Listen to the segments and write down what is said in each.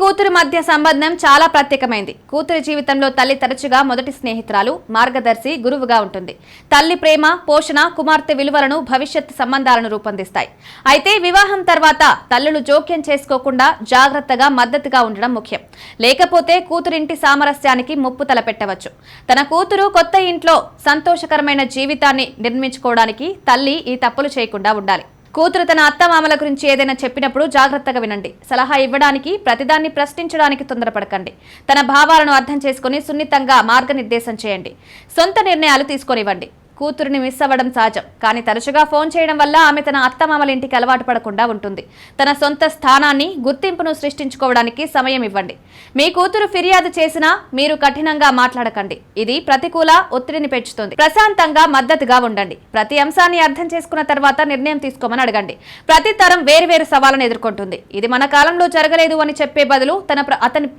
కూతురు మధ్య సంబంధం చాలా ప్రత్యేకమైంది. కూతురి జీవితంలో తల్లి తరచుగా మొదటి స్నేహితురాలు, మార్గదర్శి, గురువుగా ఉంటుంది. తల్లి ప్రేమ, పోషణ కుమార్తె విలువలను, భవిష్యత్ సంబంధాలను రూపొందిస్తాయి. అయితే వివాహం తర్వాత తల్లులు జోక్యం చేసుకోకుండా జాగ్రత్తగా మద్దతుగా ఉండడం ముఖ్యం. లేకపోతే కూతురింటి సామరస్యానికి ముప్పు తలపెట్టవచ్చు. తన కూతురు కొత్త ఇంట్లో సంతోషకరమైన జీవితాన్ని నిర్మించుకోవడానికి తల్లి ఈ తప్పులు చేయకుండా ఉండాలి. కూతురు తన అత్తమామల గురించి ఏదైనా చెప్పినప్పుడు జాగ్రత్తగా వినండి. సలహా ఇవ్వడానికి, ప్రతిదాన్ని ప్రశ్నించడానికి తొందరపడకండి. తన భావాలను అర్థం చేసుకుని సున్నితంగా మార్గనిర్దేశం చేయండి. సొంత నిర్ణయాలు తీసుకొనివ్వండి. కూతురుని మిస్ అవ్వడం సహజం, కానీ తరచుగా ఫోన్ చేయడం వల్ల ఆమె తన అత్తమామల ఇంటికి అలవాటు పడకుండా ఉంటుంది. తన సొంత స్థానాన్ని, గుర్తింపును సృష్టించుకోవడానికి సమయం ఇవ్వండి. మీ కూతురు ఫిర్యాదు చేసినా మీరు కఠినంగా మాట్లాడకండి. ఇది ప్రతికూల ఒత్తిడిని పెంచుతుంది. ప్రశాంతంగా మద్దతుగా ఉండండి. ప్రతి అంశాన్ని అర్థం చేసుకున్న తర్వాత నిర్ణయం తీసుకోమని అడగండి. ప్రతి తరం వేరువేరు సవాళ్లను ఎదుర్కొంటుంది. ఇది మన కాలంలో జరగలేదు అని చెప్పే బదులు అతని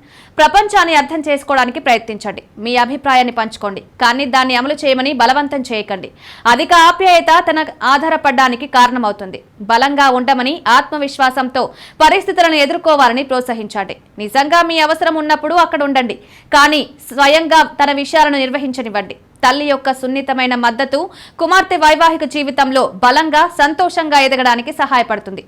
ప్రపంచాన్ని అర్థం చేసుకోవడానికి ప్రయత్నించండి. మీ అభిప్రాయాన్ని పంచుకోండి, కానీ దాన్ని అమలు చేయమని బలవంతం చేయకండి. అధిక ఆప్యాయత తన ఆధారపడడానికి కారణమవుతుంది. బలంగా ఉండమని, ఆత్మవిశ్వాసంతో పరిస్థితులను ఎదుర్కోవాలని ప్రోత్సహించండి. నిజంగా మీ అవసరం ఉన్నప్పుడు అక్కడ ఉండండి, కానీ స్వయంగా తన విషయాలను నిర్వహించనివ్వండి. తల్లి యొక్క సున్నితమైన మద్దతు కుమార్తె వైవాహిక జీవితంలో బలంగా, సంతోషంగా ఎదగడానికి సహాయపడుతుంది.